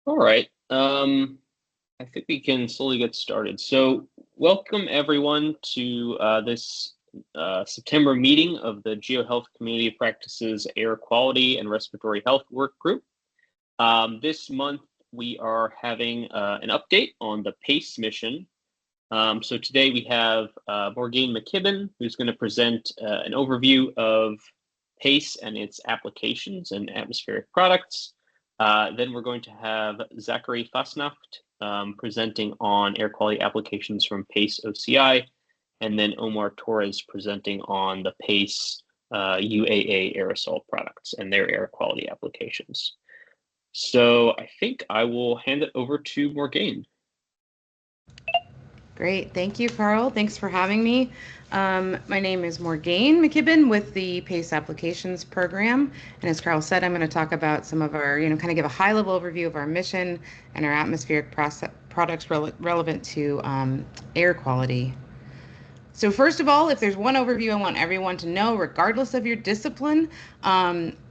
All right. I think we can slowly get started. So, welcome everyone to this September meeting of the GeoHealth Community Practices Air Quality and Respiratory Health Work Group. This month, we are having an update on the PACE mission. So today we have Morgane McKibben, who's going to present an overview of PACE and its applications and atmospheric products. Then we're going to have Zachary Fasnacht presenting on air quality applications from PACE OCI, and then Omar Torres presenting on the PACE UAA aerosol products and their air quality applications. So I think I will hand it over to Morgane. Great. Thank you, Carl. Thanks for having me. My name is Morgane McKibben with the PACE Applications Program. And as Carl said, I'm going to talk about some of our, kind of give a high-level overview of our mission and our atmospheric products relevant to air quality. So first of all, if there's one overview I want everyone to know, regardless of your discipline,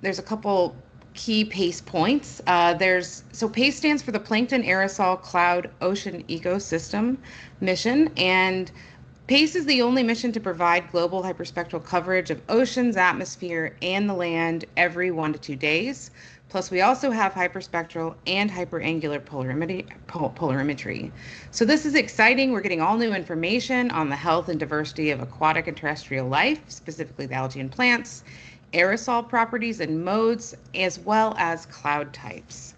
there's a couple key PACE points. So PACE stands for the Plankton, Aerosol, Cloud, Ocean Ecosystem mission, and PACE is the only mission to provide global hyperspectral coverage of oceans, atmosphere, and the land every 1 to 2 days. Plus, we also have hyperspectral and hyperangular polarimetry. So this is exciting. We're getting all new information on the health and diversity of aquatic and terrestrial life, specifically the algae and plants, aerosol properties and modes, as well as cloud types.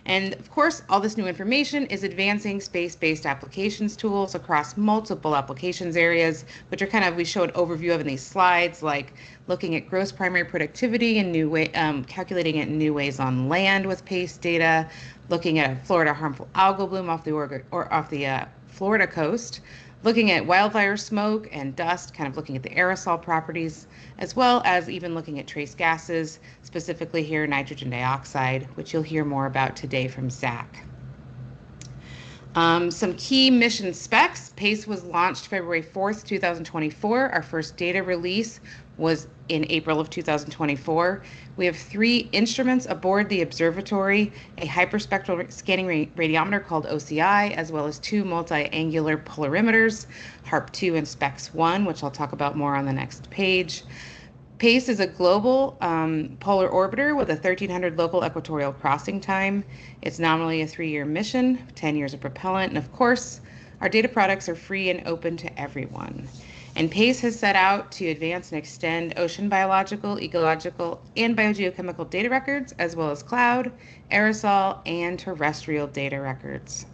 And of course, all this new information is advancing space-based applications tools across multiple applications areas, which are kind of, we show an overview of in these slides, like looking at gross primary productivity and calculating it in new ways on land with PACE data, looking at a Florida harmful algal bloom off the Florida coast, looking at wildfire smoke and dust, kind of looking at the aerosol properties, as well as even looking at trace gases, specifically here nitrogen dioxide, which you'll hear more about today from Zach. Some key mission specs. PACE was launched February 4th, 2024. Our first data release was in April of 2024. We have 3 instruments aboard the observatory, a hyperspectral scanning radiometer called OCI, as well as 2 multi-angular polarimeters, HARP2 and SPEX1, which I'll talk about more on the next page. PACE is a global polar orbiter with a 1,300 local equatorial crossing time. It's nominally a 3-year mission, 10 years of propellant, and of course, our data products are free and open to everyone. And PACE has set out to advance and extend ocean biological, ecological, and biogeochemical data records, as well as cloud, aerosol, and terrestrial data records.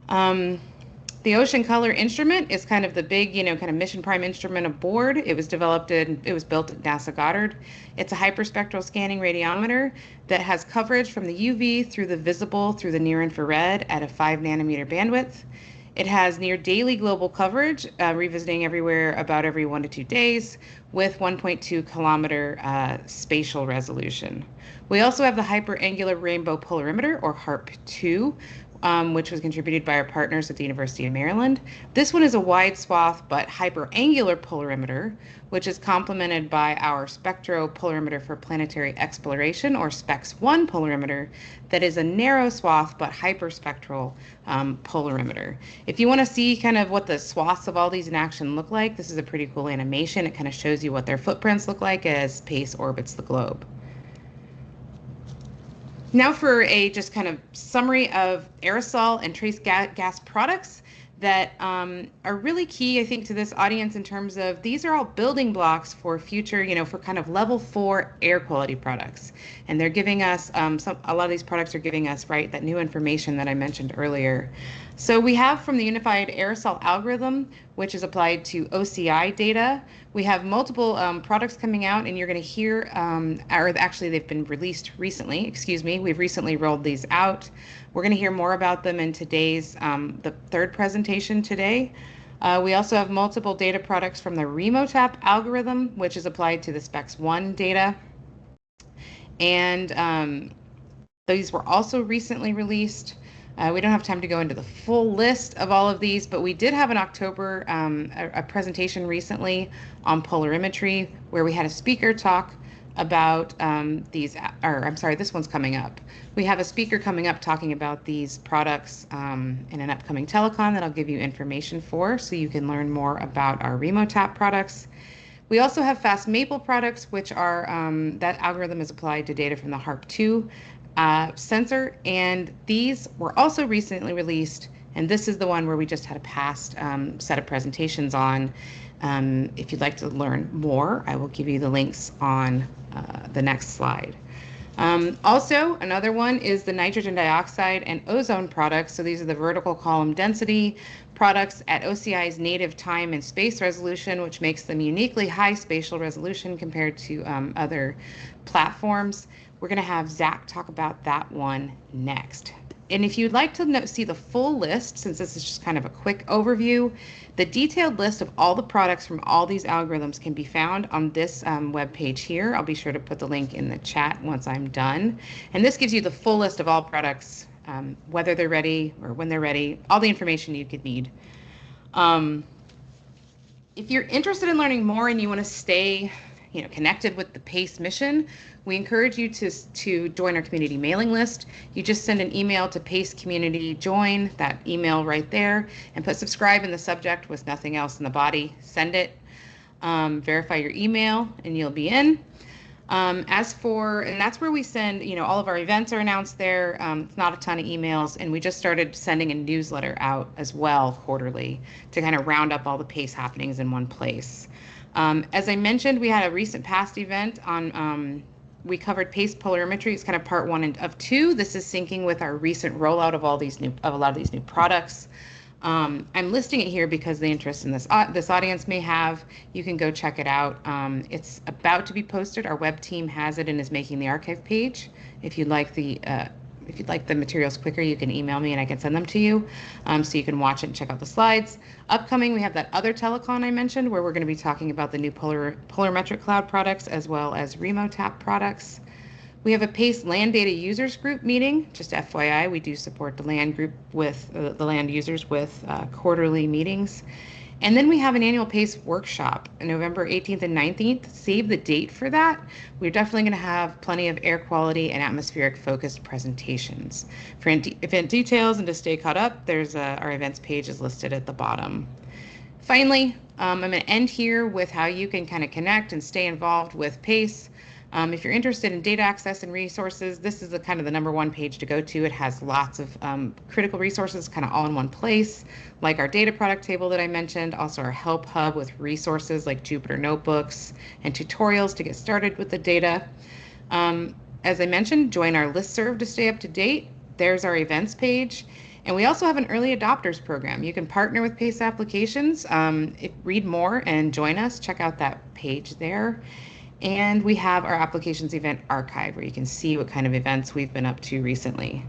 The Ocean Color instrument is kind of the big, kind of mission prime instrument aboard. It was built at NASA Goddard. It's a hyperspectral scanning radiometer that has coverage from the UV through the visible through the near infrared at a 5 nanometer bandwidth. It has near daily global coverage, revisiting everywhere about every 1 to 2 days with 1.2 kilometer spatial resolution. We also have the hyperangular rainbow polarimeter, or HARP2, which was contributed by our partners at the University of Maryland. This one is a wide swath but hyperangular polarimeter, which is complemented by our spectropolarimeter for planetary exploration, or SPEX1 polarimeter, that is a narrow swath but hyperspectral polarimeter. If you want to see kind of what the swaths of all these in action look like, this is a pretty cool animation. It kind of shows you what their footprints look like as PACE orbits the globe. Now for a just kind of summary of aerosol and trace gas products that are really key, I think, to this audience in terms of these are all building blocks for future, for kind of level 4 air quality products. And they're giving us, a lot of these products are giving us, that new information that I mentioned earlier. So we have from the Unified Aerosol Algorithm, which is applied to OCI data. We have multiple products coming out, and you're going to hear, or actually they've been released recently, we've recently rolled these out. We're going to hear more about them in today's, the 3rd presentation today. We also have multiple data products from the REMOTAP algorithm, which is applied to the SPEX1 data. And these were also recently released. We don't have time to go into the full list of all of these, but we did have in October a presentation recently on polarimetry where we had a speaker talk about this one's coming up. We have a speaker coming up talking about these products in an upcoming telecon that I'll give you information for so you can learn more about our RemoTap products. We also have fast maple products, which are that algorithm is applied to data from the HARP2 sensor. And these were also recently released. And this is the one where we just had a past set of presentations on. If you'd like to learn more, I will give you the links on the next slide. Also, another one is the nitrogen dioxide and ozone products. So these are the vertical column density products at OCI's native time and space resolution, which makes them uniquely high spatial resolution compared to other platforms. We're going to have Zach talk about that one next. And if you'd like to see the full list, since this is just kind of a quick overview, the detailed list of all the products from all these algorithms can be found on this web page here. I'll be sure to put the link in the chat once I'm done. And this gives you the full list of all products, whether they're ready or when they're ready, all the information you could need. If you're interested in learning more and you want to stay connected with the PACE mission, we encourage you to join our community mailing list. You just send an email to PACE Community Join, that email right there, and put subscribe in the subject with nothing else in the body. Send it, verify your email, and you'll be in. And that's where we send, all of our events are announced there. It's not a ton of emails, and we just started sending a newsletter out as well quarterly to kind of round up all the PACE happenings in one place. As I mentioned, we had a recent past event on, we covered PACE polarimetry. It's kind of part 1 of 2. This is syncing with our recent rollout of a lot of these new products. I'm listing it here because the interest in this audience may have. You can go check it out. It's about to be posted. Our web team has it and is making the archive page. If you'd like the materials quicker, you can email me and I can send them to you, so you can watch it and check out the slides. Upcoming, we have that other telecon I mentioned where we're going to be talking about the new polarimetric cloud products as well as RemoTap products. We have a PACE land data users group meeting. Just FYI, we do support the land group with the land users with quarterly meetings. And then we have an annual PACE workshop on November 18th and 19th. Save the date for that. We're definitely going to have plenty of air quality and atmospheric focused presentations. For event details and to stay caught up, there's our events page is listed at the bottom. Finally, I'm going to end here with how you can kind of connect and stay involved with PACE. If you're interested in data access and resources, this is the kind of the #1 page to go to. It has lots of critical resources kind of all in one place, like our data product table that I mentioned, also our help hub with resources like Jupyter Notebooks and tutorials to get started with the data. As I mentioned, join our listserv to stay up to date. There's our events page. And we also have an early adopters program. You can partner with PACE applications. Read more and join us. Check out that page there. And we have our applications event archive where you can see what kind of events we've been up to recently.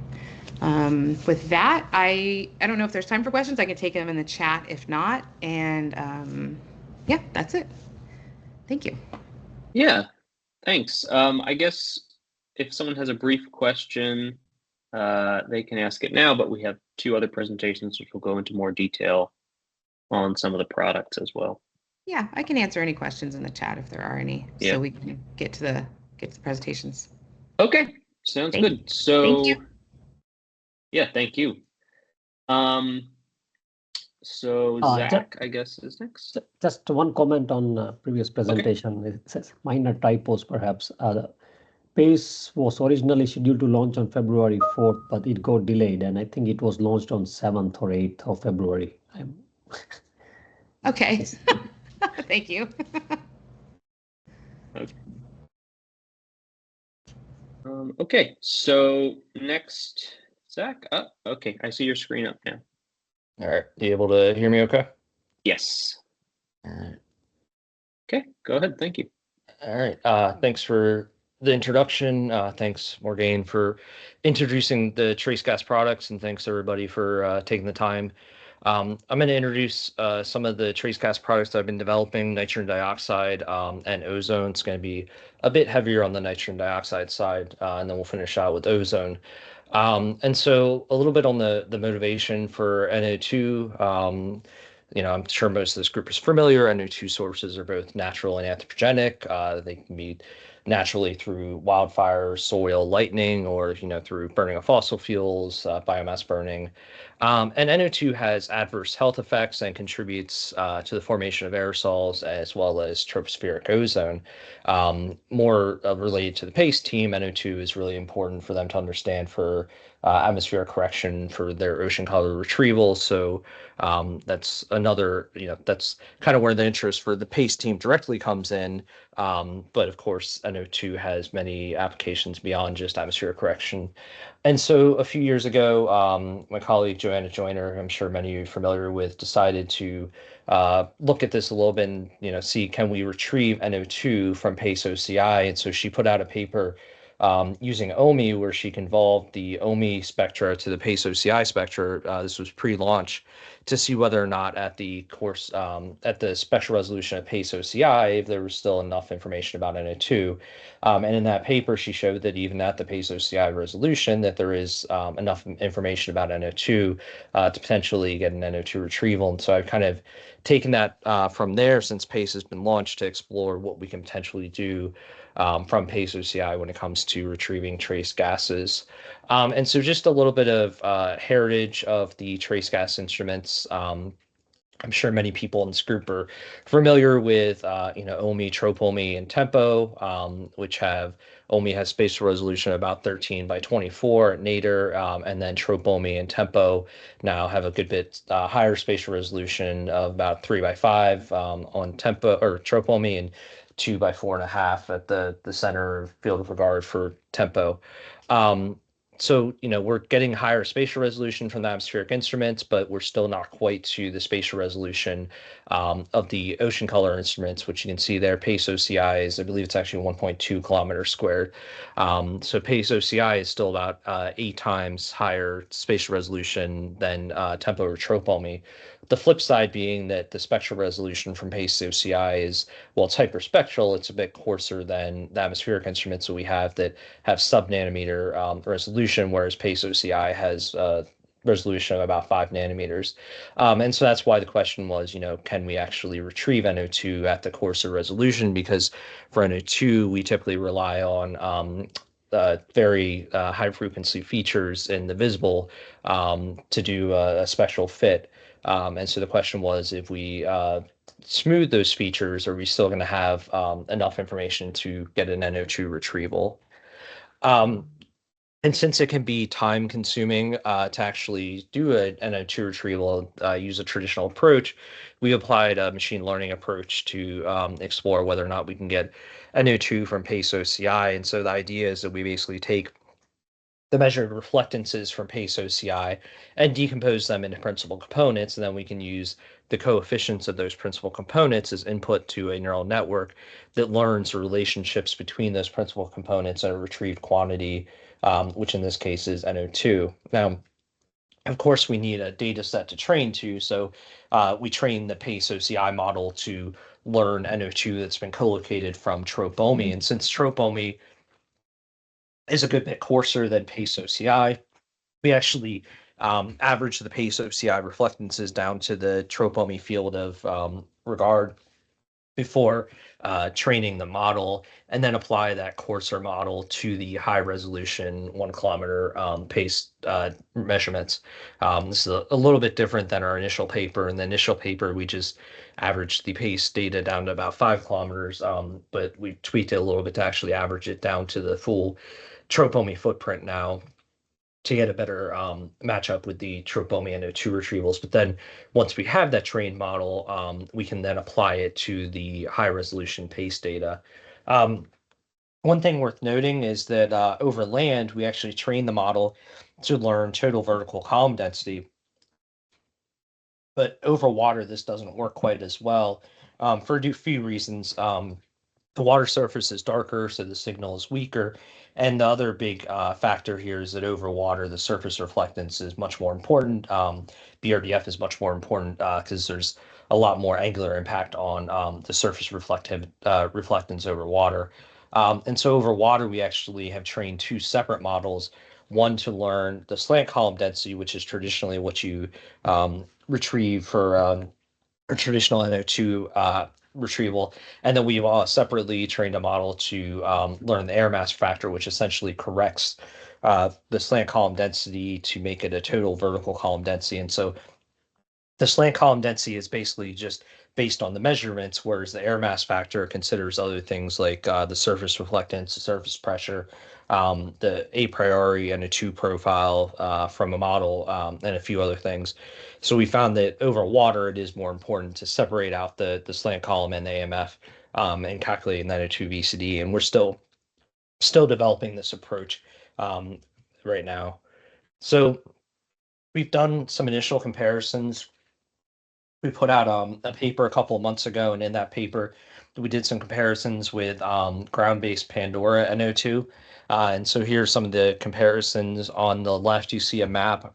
With that, I don't know if there's time for questions. I can take them in the chat if not. And yeah, that's it. Thank you. Yeah, thanks. I guess if someone has a brief question, they can ask it now, but we have 2 other presentations which will go into more detail on some of the products as well. Yeah, I can answer any questions in the chat if there are any, so we can get to the presentations. Okay, sounds good. So, thank you. Yeah, thank you. So Zach, I guess, is next. Just one comment on previous presentation. Okay. It says minor typos, perhaps. PACE was originally scheduled to launch on February 4th, but it got delayed, and I think it was launched on 7th or 8th of February. Okay. Thank you. Okay, so next, Zach. Okay, I see your screen up now. All right, you able to hear me okay? Yes. All right. Okay, go ahead. Thank you. All right. Thanks for the introduction. Thanks, Morgane, for introducing the trace gas products, and thanks everybody for taking the time. I'm going to introduce some of the trace gas products that I've been developing, nitrogen dioxide and ozone. It's going to be a bit heavier on the nitrogen dioxide side, and then we'll finish out with ozone. And so a little bit on the motivation for NO2. I'm sure most of this group is familiar. NO2 sources are both natural and anthropogenic. They can be naturally through wildfire, soil, lightning, or through burning of fossil fuels, biomass burning. And NO2 has adverse health effects and contributes to the formation of aerosols as well as tropospheric ozone. More related to the PACE team, NO2 is really important for them to understand for atmospheric correction for their ocean color retrieval. So that's another, that's kind of where the interest for the PACE team directly comes in. But of course, NO2 has many applications beyond just atmospheric correction. And so a few years ago, my colleague Joanna Joyner, I'm sure many of you are familiar with, decided to look at this a little bit and see, can we retrieve NO2 from PACE OCI? And so she put out a paper using OMI, where she convolved the OMI spectra to the PACE OCI spectra. This was pre-launch, to see whether or not at the spectral resolution of PACE OCI, if there was still enough information about NO2. And in that paper, she showed that even at the PACE OCI resolution, that there is enough information about NO2 to potentially get an NO2 retrieval. And so I've kind of taken that from there, since PACE has been launched, to explore what we can potentially do from PACE OCI when it comes to retrieving trace gases. And so just a little bit of heritage of the trace gas instruments. I'm sure many people in this group are familiar with, OMI, TROPOMI, and TEMPO, which have OMI has spatial resolution about 13 by 24 nadir, and then TROPOMI and TEMPO now have a good bit higher spatial resolution of about 3 by 5 on TEMPO or TROPOMI, and 2 by 4.5 at the center of field of regard for TEMPO. So, we're getting higher spatial resolution from the atmospheric instruments, but we're still not quite to the spatial resolution of the ocean color instruments, which you can see there. PACE OCI is, I believe it's actually 1.2 kilometers squared. So PACE OCI is still about 8 times higher spatial resolution than TEMPO or TROPOMI. The flip side being that the spectral resolution from PACE OCI is, well, it's hyperspectral. It's a bit coarser than the atmospheric instruments that we have that have sub-nanometer resolution, whereas PACE OCI has resolution of about 5 nanometers. And so that's why the question was, can we actually retrieve NO2 at the coarser resolution? Because for NO2, we typically rely on very high frequency features in the visible to do a spectral fit. And so the question was, if we smooth those features, are we still going to have enough information to get an NO2 retrieval? And since it can be time consuming to actually do an NO2 retrieval, use a traditional approach, we applied a machine learning approach to explore whether or not we can get NO2 from PACE OCI. And so the idea is that we basically take the measured reflectances from PACE OCI and decompose them into principal components, and then we can use the coefficients of those principal components as input to a neural network that learns the relationships between those principal components and a retrieved quantity, which in this case is NO2. Now, of course, we need a data set to train to, so we train the PACE OCI model to learn NO2 that's been collocated from TROPOMI. And since TROPOMI is a good bit coarser than PACE OCI, we actually average the PACE OCI reflectances down to the TROPOMI field of regard before training the model, and then apply that coarser model to the high resolution 1 kilometer PACE measurements. This is a little bit different than our initial paper. In the initial paper, we just averaged the PACE data down to about 5 kilometers, but we tweaked it a little bit to actually average it down to the full TROPOMI footprint now, to get a better matchup with the TROPOMI NO2 retrievals. But then once we have that trained model, we can then apply it to the high resolution PACE data. One thing worth noting is that over land, we actually train the model to learn total vertical column density. But over water, this doesn't work quite as well for a few reasons. The water surface is darker, so the signal is weaker. And the other big factor here is that over water, the surface reflectance is much more important. BRDF is much more important because there's a lot more angular impact on the surface reflectance over water. And so over water, we actually have trained 2 separate models, one to learn the slant column density, which is traditionally what you retrieve for a traditional NO2 retrieval. And then we've separately trained a model to learn the air mass factor, which essentially corrects the slant column density to make it a total vertical column density. And so the slant column density is basically just based on the measurements, whereas the air mass factor considers other things like the surface reflectance, the surface pressure, the a priori and a two profile from a model, and a few other things. So we found that over water, it is more important to separate out the slant column and the AMF and calculating that NO2 VCD. And we're still developing this approach right now. So we've done some initial comparisons. We put out a paper a couple of months ago, and in that paper, we did some comparisons with ground-based Pandora NO2. And so here are some of the comparisons. On the left, you see a map.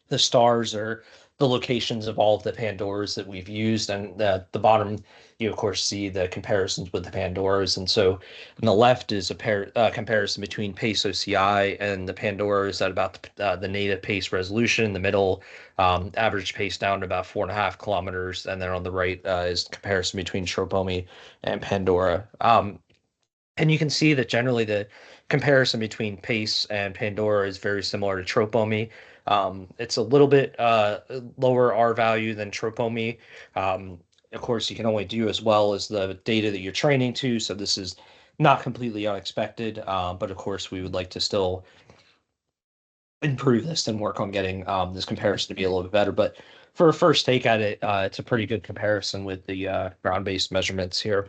The stars are the locations of all of the Pandoras that we've used, and the bottom, you of course see the comparisons with the Pandoras. And so on the left is a comparison between PACE OCI and the Pandoras at about the native PACE resolution. In the middle, average pace down to about 4.5 kilometers, and then on the right is comparison between Tropomi and Pandora. And you can see that generally the comparison between PACE and Pandora is very similar to Tropomi. It's a little bit lower R value than Tropomi. Of course, you can only do as well as the data that you're training to, so this is not completely unexpected, but of course we would like to still improve this and work on getting this comparison to be a little bit better. But for a first take at it, it's a pretty good comparison with the ground-based measurements here.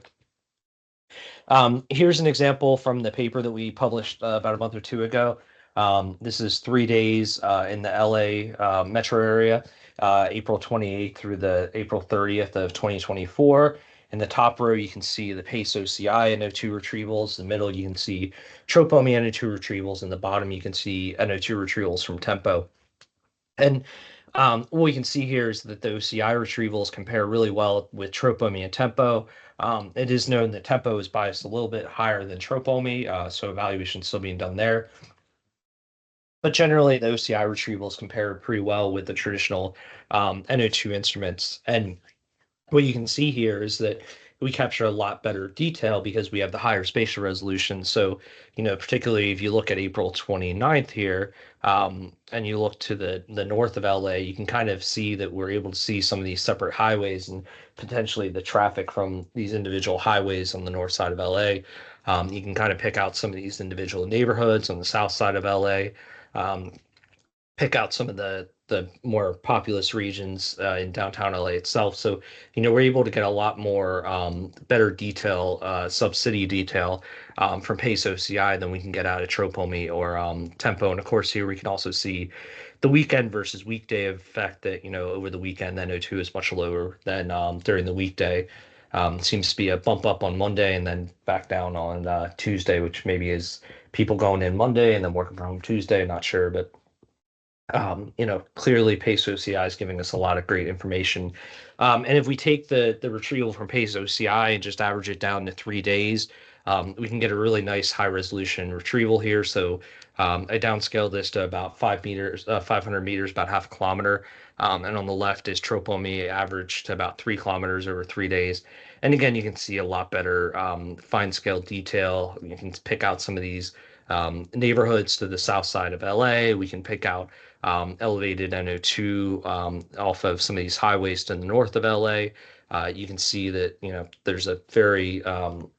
Here's an example from the paper that we published about a month or two ago. This is 3 days in the LA metro area, April 28th through the April 30th of 2024. In the top row, you can see the PACE OCI NO2 retrievals. In the middle, you can see Tropomi NO2 retrievals. In the bottom, you can see NO2 retrievals from Tempo. And what we can see here is that the OCI retrievals compare really well with Tropomi and Tempo. It is known that Tempo is biased a little bit higher than Tropomi, so evaluation is still being done there. But generally, the OCI retrievals compare pretty well with the traditional NO2 instruments. And what you can see here is that we capture a lot better detail because we have the higher spatial resolution. So, particularly if you look at April 29th here, and you look to the north of LA, you can kind of see that we're able to see some of these separate highways and potentially the traffic from these individual highways on the north side of LA. You can kind of pick out some of these individual neighborhoods on the south side of LA, pick out some of the more populous regions in downtown LA itself. So, we're able to get a lot more better detail, sub-city detail from PACE OCI than we can get out of Tropomi or Tempo. And of course, here we can also see the weekend versus weekday effect that, over the weekend, NO2 is much lower than during the weekday. Seems to be a bump up on Monday and then back down on Tuesday, which maybe is people going in Monday and then working from home Tuesday, not sure, but clearly PACE OCI is giving us a lot of great information. And if we take the retrieval from PACE OCI and just average it down to 3 days, we can get a really nice high resolution retrieval here. So I downscaled this to about 500 meters, about half a kilometer. And on the left is Tropomi, average to about 3 kilometers over 3 days. And again, you can see a lot better fine scale detail. You can pick out some of these neighborhoods to the south side of LA. We can pick out elevated NO2 off of some of these highways to the north of LA. You can see that, there's a very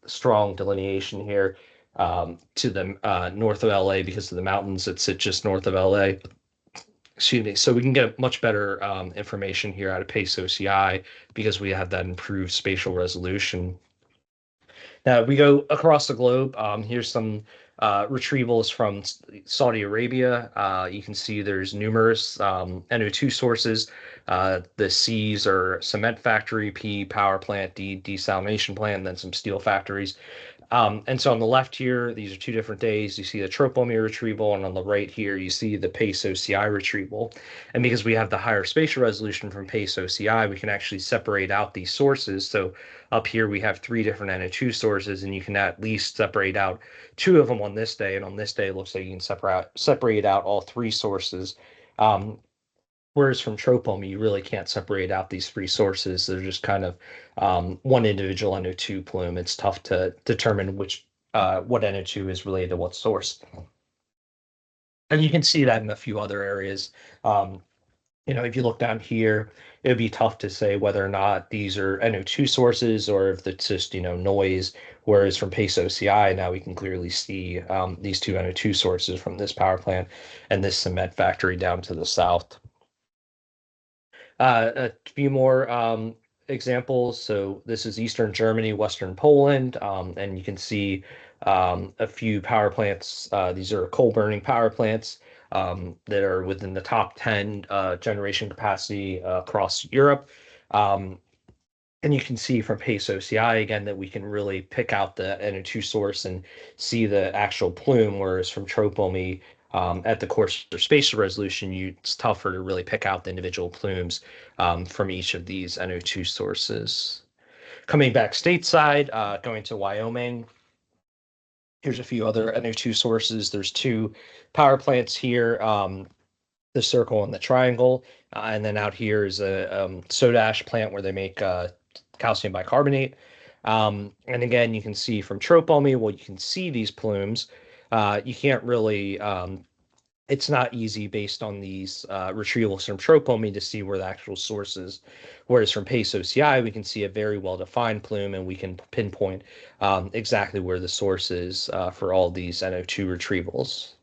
strong delineation here to the north of LA because of the mountains that sit just north of LA. Excuse me. So we can get much better information here out of PACE OCI because we have that improved spatial resolution. Now we go across the globe. Here's some retrievals from Saudi Arabia. You can see there's numerous NO2 sources. The C's are cement factory, P power plant, D desalination plant, and then some steel factories. And so on the left here, these are 2 different days. You see the Tropomi retrieval, and on the right here, you see the PACE OCI retrieval. And because we have the higher spatial resolution from PACE OCI, we can actually separate out these sources. So up here, we have 3 different NO2 sources, and you can at least separate out 2 of them on this day. And on this day, it looks like you can separate out all 3 sources. Whereas from tropomi, you really can't separate out these three sources. They're just kind of one individual NO2 plume. It's tough to determine which what NO2 is related to what source. And you can see that in a few other areas. If you look down here, it would be tough to say whether or not these are NO2 sources or if it's just, noise. Whereas from PACE OCI, now we can clearly see these two NO2 sources from this power plant and this cement factory down to the south. A few more examples. So this is Eastern Germany, Western Poland, and you can see a few power plants. These are coal burning power plants that are within the top 10 generation capacity across Europe. And you can see from PACE OCI again that we can really pick out the NO2 source and see the actual plume, whereas from tropomi at the coarse or spatial resolution, it's tougher to really pick out the individual plumes from each of these NO2 sources. Coming back stateside, going to Wyoming, here's a few other NO2 sources. There's two power plants here, the circle and the triangle. And then out here is a soda ash plant where they make calcium bicarbonate. And again, you can see from tropomi, well, you can see these plumes. You can't really, it's not easy based on these retrievals from tropomi to see where the actual source is. Whereas from PACE OCI, we can see a very well-defined plume and we can pinpoint exactly where the source is for all these NO2 retrievals.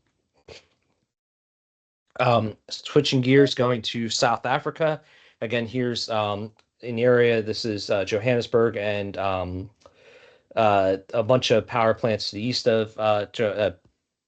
Switching gears, going to South Africa. Again, here's an area. This is Johannesburg and a bunch of power plants to the east of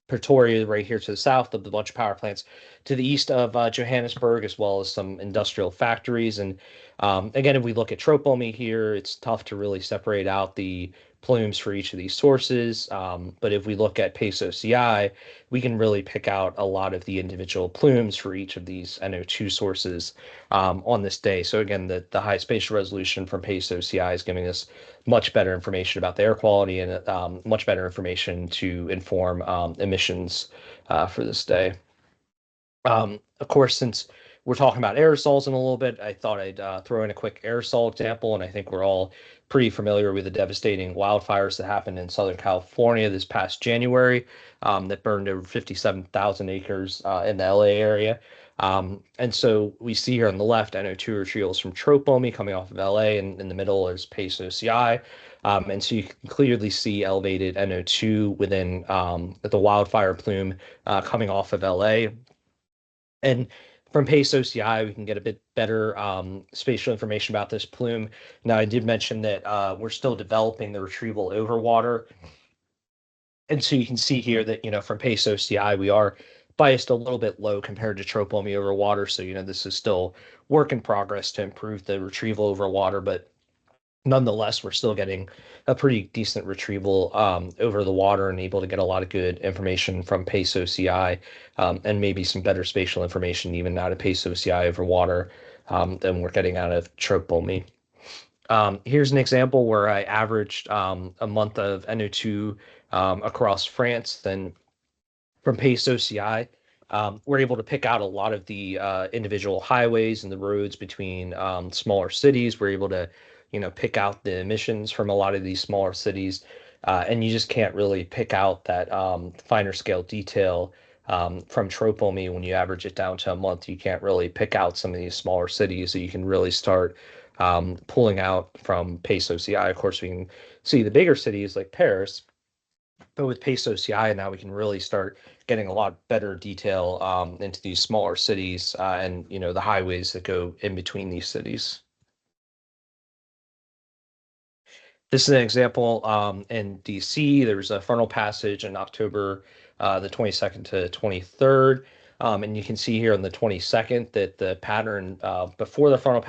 Pretoria, right here to the south of the bunch of power plants to the east of Johannesburg, as well as some industrial factories. And again, if we look at tropomi here, it's tough to really separate out the plumes for each of these sources. But if we look at PACE OCI, we can really pick out a lot of the individual plumes for each of these NO2 sources on this day. So again, the high spatial resolution from PACE OCI is giving us much better information about the air quality and much better information to inform emissions for this day. Of course, since we're talking about aerosols in a little bit, I thought I'd throw in a quick aerosol example, and I think we're all pretty familiar with the devastating wildfires that happened in Southern California this past January that burned over 57,000 acres in the LA area. And so we see here on the left NO2 retrievals from tropomi coming off of LA, and in the middle is PACE OCI. And so you can clearly see elevated NO2 within the wildfire plume coming off of LA. And from PACE OCI, we can get a bit better spatial information about this plume. Now, I did mention that we're still developing the retrieval over water. And so you can see here that, from PACE OCI, we are biased a little bit low compared to tropomi over water. So, this is still work in progress to improve the retrieval over water, but nonetheless, we're still getting a pretty decent retrieval over the water and able to get a lot of good information from PACE OCI and maybe some better spatial information even out of PACE OCI over water than we're getting out of tropomi. Here's an example where I averaged a month of NO2 across France. Then from PACE OCI, we're able to pick out a lot of the individual highways and the roads between smaller cities. We're able to pick out the emissions from a lot of these smaller cities. And you just can't really pick out that finer scale detail from tropomi when you average it down to a month. You can't really pick out some of these smaller cities that you can really start pulling out from PACE OCI. Of course, we can see the bigger cities like Paris, but with PACE OCI now we can really start getting a lot better detail into these smaller cities and the highways that go in between these cities. This is an example in DC. There was a frontal passage in October the 22nd to 23rd. And you can see here on the 22nd that the pattern before the frontal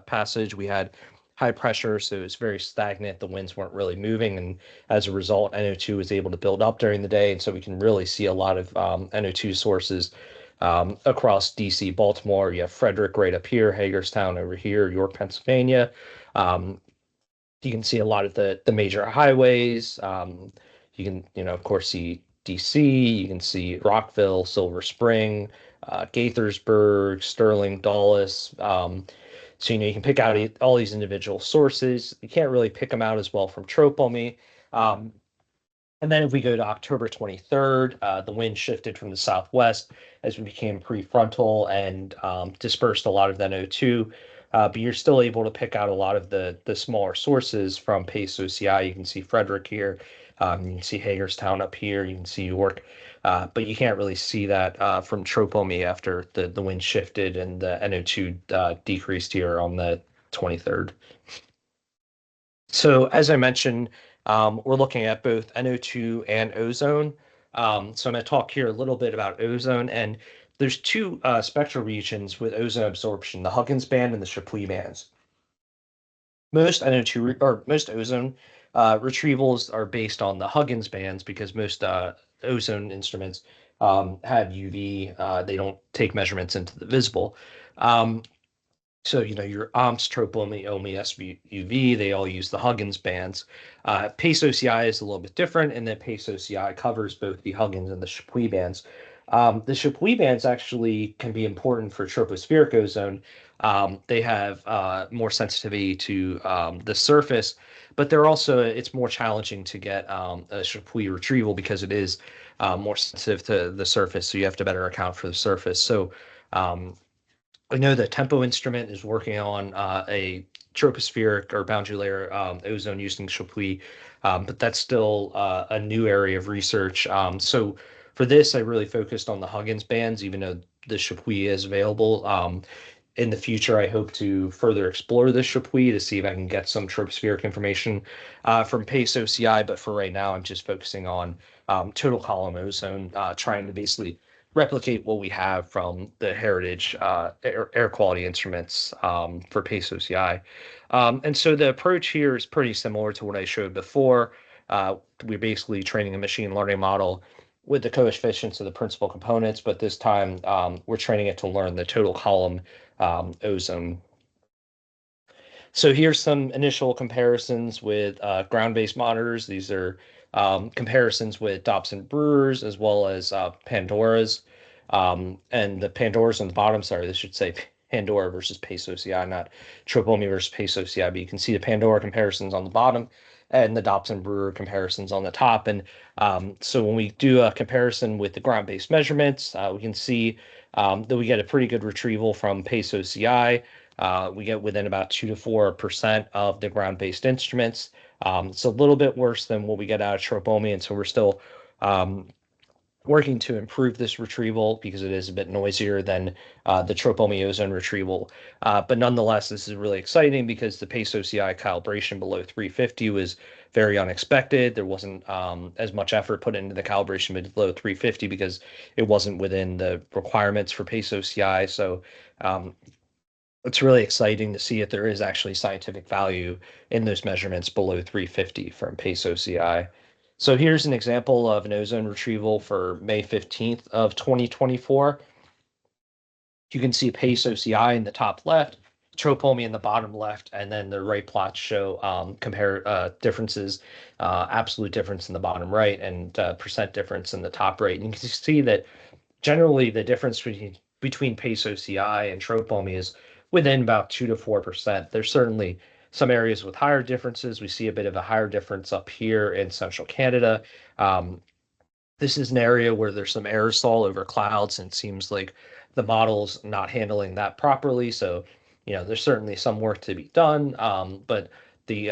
passage, we had high pressure, so it was very stagnant. The winds weren't really moving. And as a result, NO2 was able to build up during the day. And so we can really see a lot of NO2 sources across DC, Baltimore. You have Frederick right up here, Hagerstown over here, York, Pennsylvania. You can see a lot of the major highways. You can, of course, see DC. You can see Rockville, Silver Spring, Gaithersburg, Sterling, Dulles. So, you can pick out all these individual sources. You can't really pick them out as well from tropomy. And then if we go to October 23rd, the wind shifted from the southwest as we became prefrontal and dispersed a lot of that O2. But you're still able to pick out a lot of the smaller sources from PACE OCI. You can see Frederick here. You can see Hagerstown up here. You can see York. But you can't really see that from tropomy after the wind shifted and the NO2 decreased here on the 23rd. So as I mentioned, we're looking at both NO2 and ozone. So I'm going to talk here a little bit about ozone, and there's two spectral regions with ozone absorption, the Huggins band and the Chapuis bands. Most NO2 or most ozone retrievals are based on the Huggins bands because most ozone instruments have UV. They don't take measurements into the visible. So, your OMS, tropomy, OMI, SUV, they all use the Huggins bands. PACE OCI is a little bit different in that PACE OCI covers both the Huggins and the Chapuis bands. The Chapuis bands actually can be important for tropospheric ozone. They have more sensitivity to the surface, but it's more challenging to get a Chapuis retrieval because it is more sensitive to the surface, so you have to better account for the surface. So I know the Tempo instrument is working on a tropospheric or boundary layer ozone using Chapuis, but that's still a new area of research. So for this, I really focused on the Huggins bands, even though the Chapuis is available. In the future, I hope to further explore the Chapuis to see if I can get some tropospheric information from PACE OCI, but for right now, I'm just focusing on total column ozone, trying to basically replicate what we have from the heritage air quality instruments for PACE OCI. And so the approach here is pretty similar to what I showed before. We're basically training a machine learning model with the coefficients of the principal components, but this time we're training it to learn the total column ozone. So here's some initial comparisons with ground-based monitors. These are comparisons with Dobson Brewers as well as Pandora's. And the Pandora's on the bottom, sorry, this should say Pandora versus PACE OCI, not tropomy versus PACE OCI. But you can see the Pandora comparisons on the bottom and the Dobson Brewer comparisons on the top. And so when we do a comparison with the ground-based measurements, we can see that we get a pretty good retrieval from PACE OCI. We get within about 2 to 4% of the ground-based instruments. It's a little bit worse than what we get out of tropomy, and so we're still working to improve this retrieval because it is a bit noisier than the tropomy ozone retrieval. But nonetheless, this is really exciting because the PACE OCI calibration below 350 was very unexpected. There wasn't as much effort put into the calibration below 350 because it wasn't within the requirements for PACE OCI. So it's really exciting to see that there is actually scientific value in those measurements below 350 from PACE OCI. So here's an example of an ozone retrieval for May 15th of 2024. You can see PACE OCI in the top left, tropomy in the bottom left, and then the right plots show compare differences, absolute difference in the bottom right and percent difference in the top right. And you can see that generally the difference between PACE OCI and tropomy is within about 2 to 4%. There's certainly some areas with higher differences. We see a bit of a higher difference up here in central Canada. This is an area where there's some aerosol over clouds, and it seems like the model's not handling that properly. So, there's certainly some work to be done, but the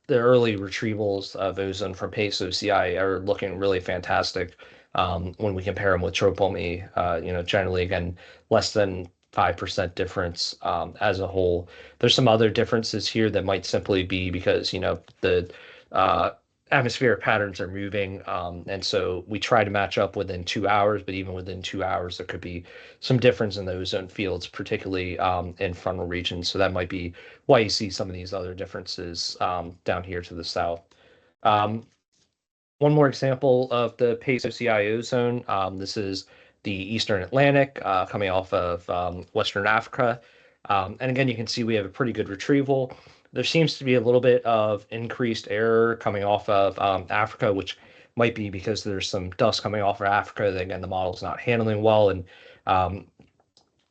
early retrievals of ozone from PACE OCI are looking really fantastic when we compare them with tropomy. Generally, again, less than 5% difference as a whole. There's some other differences here that might simply be because, the atmospheric patterns are moving. And so we try to match up within 2 hours, but even within 2 hours, there could be some difference in the ozone fields, particularly in frontal regions. So that might be why you see some of these other differences down here to the south. One more example of the PACE OCI ozone. This is the Eastern Atlantic coming off of Western Africa. And again, you can see we have a pretty good retrieval. There seems to be a little bit of increased error coming off of Africa, which might be because there's some dust coming off of Africa that, again, the model's not handling well. And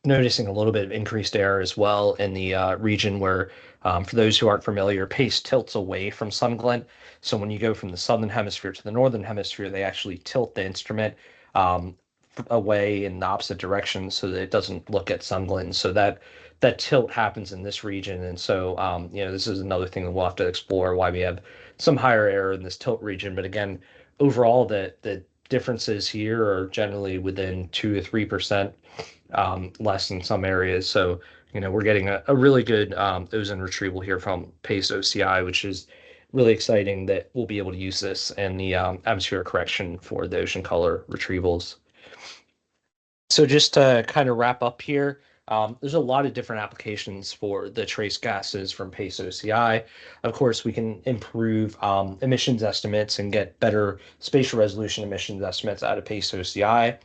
noticing a little bit of increased error as well in the region where, for those who aren't familiar, PACE tilts away from sun glint. So when you go from the southern hemisphere to the northern hemisphere, they actually tilt the instrument away in the opposite direction so that it doesn't look at sun glint. So that tilt happens in this region, and so this is another thing that we'll have to explore why we have some higher error in this tilt region. But again, overall, the differences here are generally within 2 to 3%. Less in some areas. So, we're getting a really good ozone retrieval here from PACE OCI, which is really exciting that we'll be able to use this and the atmospheric correction for the ocean color retrievals. So just to kind of wrap up here, there's a lot of different applications for the trace gases from PACE OCI. Of course, we can improve emissions estimates and get better spatial resolution emissions estimates out of PACE OCI.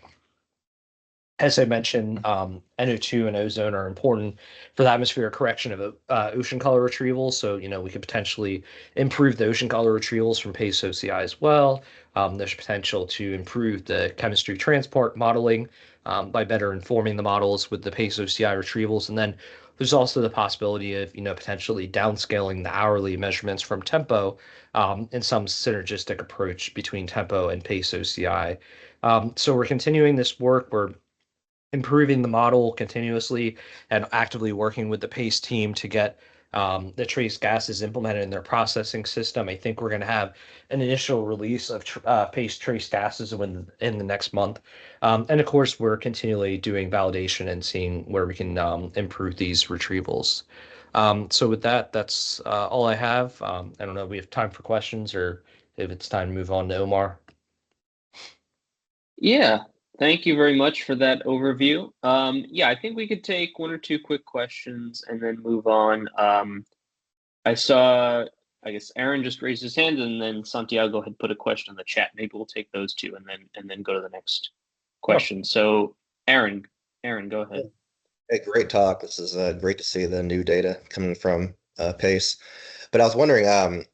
As I mentioned, NO2 and ozone are important for the atmospheric correction of ocean color retrieval. So, we could potentially improve the ocean color retrievals from PACE OCI as well. There's potential to improve the chemistry transport modeling by better informing the models with the PACE OCI retrievals. And then there's also the possibility of, potentially downscaling the hourly measurements from tempo in some synergistic approach between tempo and PACE OCI. So we're continuing this work. We're improving the model continuously and actively working with the PACE team to get the trace gases implemented in their processing system. I think we're going to have an initial release of PACE trace gases in the next month. And of course, we're continually doing validation and seeing where we can improve these retrievals. So with that, that's all I have. I don't know if we have time for questions or if it's time to move on to Omar. Yeah, thank you very much for that overview. I think we could take one or two quick questions and then move on. I guess Aaron just raised his hand, and then Santiago had put a question in the chat. Maybe we'll take those two and then go to the next question. So Aaron, go ahead. Hey, great talk. This is great to see the new data coming from PACE. But I was wondering,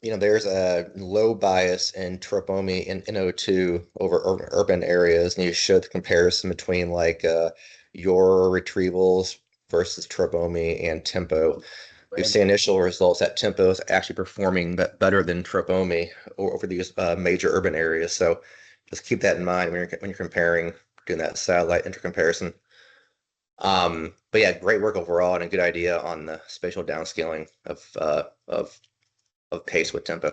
there's a low bias in tropomi and NO2 over urban areas, and you showed the comparison between your retrievals versus tropomi and tempo. We've seen initial results that tempo is actually performing better than tropomi over these major urban areas. So just keep that in mind when you're comparing, doing that satellite intercomparison. But yeah, great work overall and a good idea on the spatial downscaling of PACE with tempo.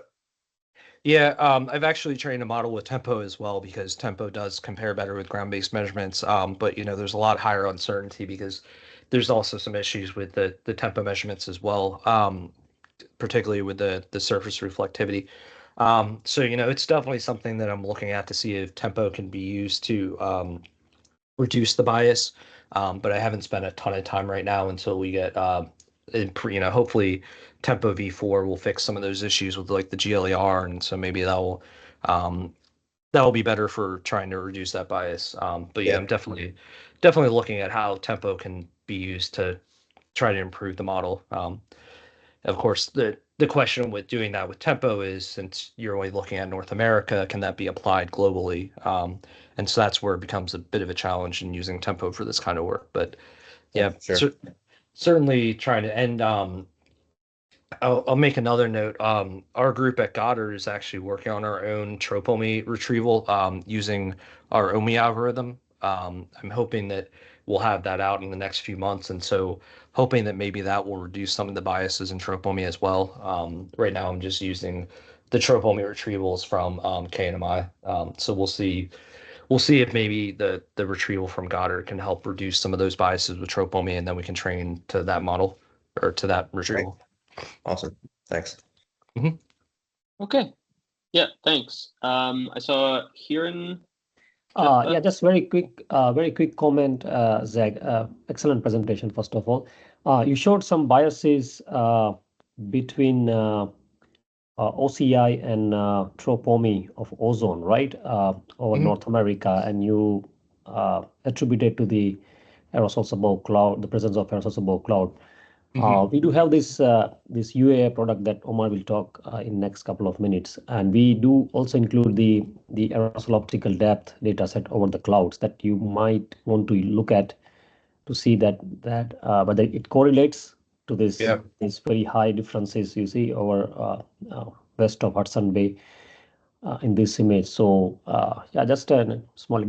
Yeah, I've actually trained a model with tempo as well because tempo does compare better with ground-based measurements. But there's a lot higher uncertainty because there's also some issues with the tempo measurements as well, particularly with the surface reflectivity. So it's definitely something that I'm looking at to see if tempo can be used to reduce the bias. But I haven't spent a ton of time right now until we get hopefully tempo v4 will fix some of those issues with the GLER, and so maybe that will be better for trying to reduce that bias. But yeah, I'm definitely looking at how tempo can be used to try to improve the model. Of course, the question with doing that with tempo is, since you're only looking at North America, can that be applied globally? And so that's where it becomes a bit of a challenge in using tempo for this kind of work. But yeah, sure. Certainly trying to end. I'll make another note. Our group at Goddard is actually working on our own tropomi retrieval using our OMI algorithm. I'm hoping that we'll have that out in the next few months, and so hoping that maybe that will reduce some of the biases in tropomi as well. Right now, I'm just using the tropomi retrievals from KNMI. So we'll see if maybe the retrieval from Goddard can help reduce some of those biases with tropomi, and then we can train to that model or to that retrieval. Awesome. Thanks. Mm-hmm. Okay. Yeah, thanks. I saw Kieran. Yeah, just very quick comment, Zeg. Excellent presentation, first of all. You showed some biases between OCI and tropomi of ozone, right? Over North America, and you attributed to the aerosols above cloud, the presence of aerosols above cloud. We do have this UAA product that Omar will talk in next couple of minutes, and we do also include the aerosol optical depth data set over the clouds that you might want to look at to see that whether it correlates to this Yeah. these very high differences you see over west of Hudson Bay in this image. So yeah, just a small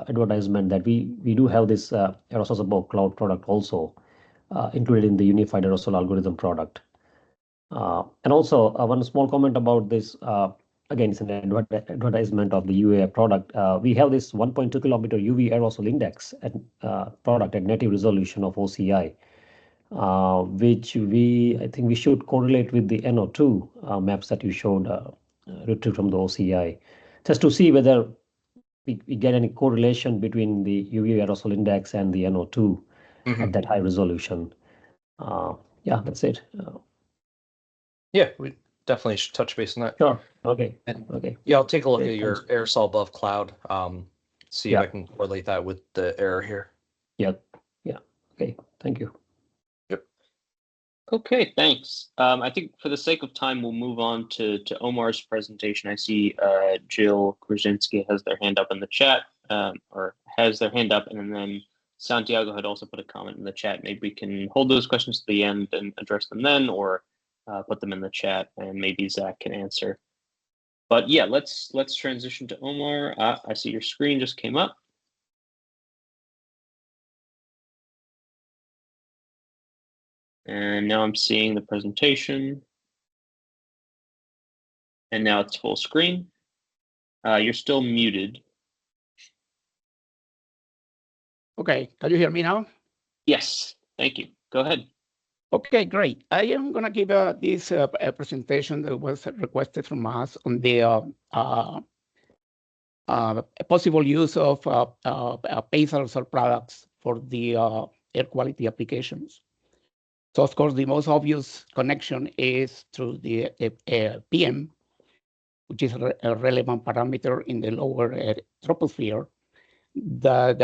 advertisement that we do have this Aerosol above cloud product also included in the unified aerosol algorithm product. And also one small comment about this. Again, it's an advertisement of the UA product. We have this 1.2 kilometer UV aerosol index at product at native resolution of OCI, which I think we should correlate with the NO2 maps that you showed retrieved from the OCI, just to see whether we get any correlation between the UV aerosol index and the NO2 at that high resolution. Yeah, that's it. Yeah, we definitely should touch base on that. Sure. Okay. And Okay. yeah, I'll take a look Okay, at your thanks. aerosol above cloud. See if Yeah. I can correlate that with the error here. Yeah. Yeah. Okay. Thank you. Yep. Okay, thanks. I think for the sake of time, we'll move on to Omar's presentation. I see Jill Krasinski has their hand up in the chat, or has their hand up, and then Santiago had also put a comment in the chat. Maybe we can hold those questions to the end and address them then, or put them in the chat, and maybe Zach can answer. But yeah, let's transition to Omar. I see your screen just came up. And now I'm seeing the presentation. And now it's full screen. You're still muted. Okay, can you hear me now? Yes, thank you. Go ahead. Okay, great. I am going to give this presentation that was requested from us on the possible use of PACE aerosol products for the air quality applications. So, of course, the most obvious connection is through the PM, which is a relevant parameter in the lower troposphere that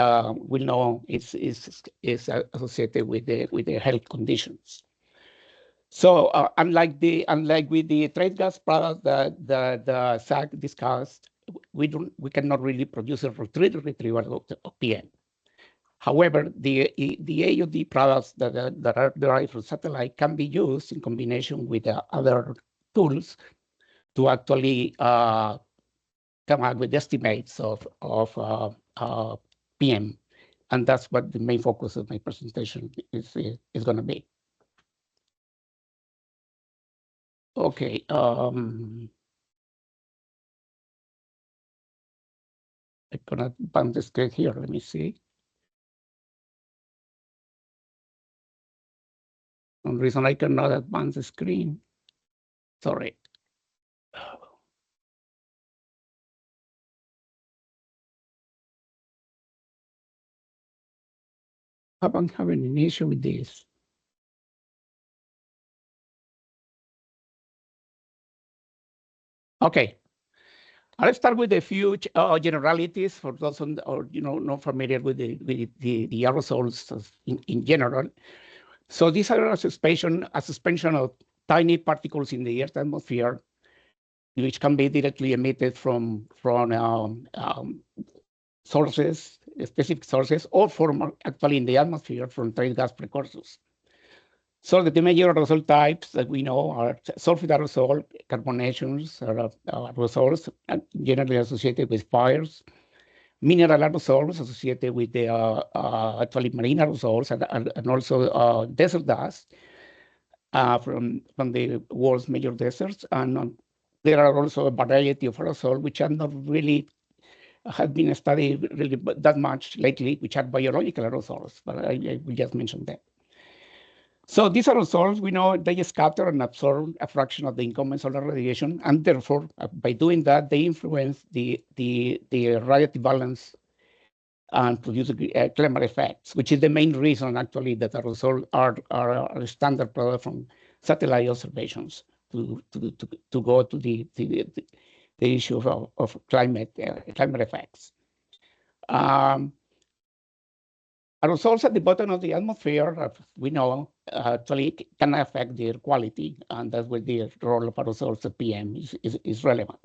we know is associated with the health conditions. So unlike with the trade gas product that Zach discussed, we cannot really produce a retrieval of PM. However, the AOD products that are derived from satellite can be used in combination with other tools to actually come up with estimates of PM, and that's what the main focus of my presentation is going to be. Okay. I'm gonna advance the screen here. Let me see. For some reason I cannot advance the screen. Sorry. I'm having an issue with this. Okay. I'll start with a few generalities for those who are not familiar with the aerosols in general. So these are a suspension of tiny particles in the Earth's atmosphere, which can be directly emitted from sources, specific sources, or from actually in the atmosphere from trade gas precursors. So the major aerosol types that we know are sulfide aerosol, carbonations, aerosols generally associated with fires, mineral aerosols associated with the actually marine aerosols, and also desert dust from the world's major deserts. And there are also a variety of aerosols which are not really have been studied really that much lately, which are biological aerosols, but I will just mention that. So these aerosols, we know they scatter and absorb a fraction of the incoming solar radiation, and therefore, by doing that, they influence the radiative balance and produce climate effects, which is the main reason actually that aerosols are a standard product from satellite observations to go to the issue of climate effects. Aerosols at the bottom of the atmosphere, we know, actually can affect the air quality, and that's where the role of aerosols at PM is relevant.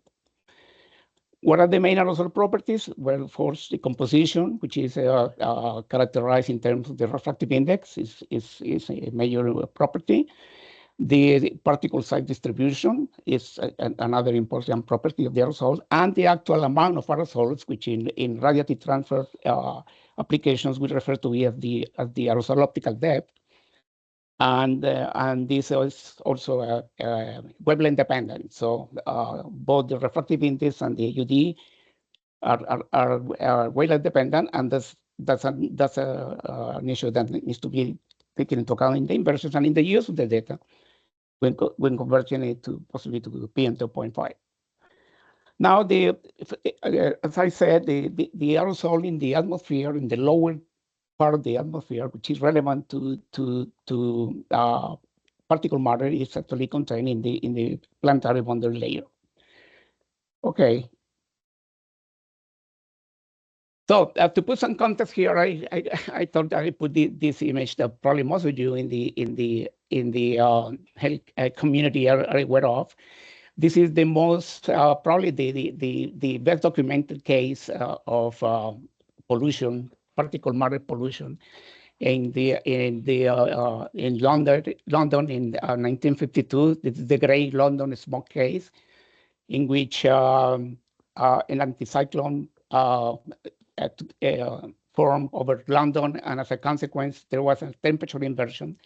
What are the main aerosol properties? Well, first, the composition, which is characterized in terms of the refractive index, is a major property. The particle size distribution is another important property of the aerosol, and the actual amount of aerosols, which in radiative transfer applications we refer to as the aerosol optical depth. And this is also wavelength dependent. So both the refractive index and the UD are wavelength dependent, and that's an issue that needs to be taken into account in the inversions and in the use of the data when converting it to possibly to PM2.5. Now, as I said, the aerosol in the atmosphere, in the lower part of the atmosphere, which is relevant to particle matter, is actually contained in the planetary boundary layer. Okay. So to put some context here, I thought I put this image that probably most of you in the health community are aware of. This is the most probably the best documented case of pollution, particle matter pollution, in London in 1952. This is the Great London Smoke case, in which an anticyclone formed over London, and as a consequence, there was a temperature inversion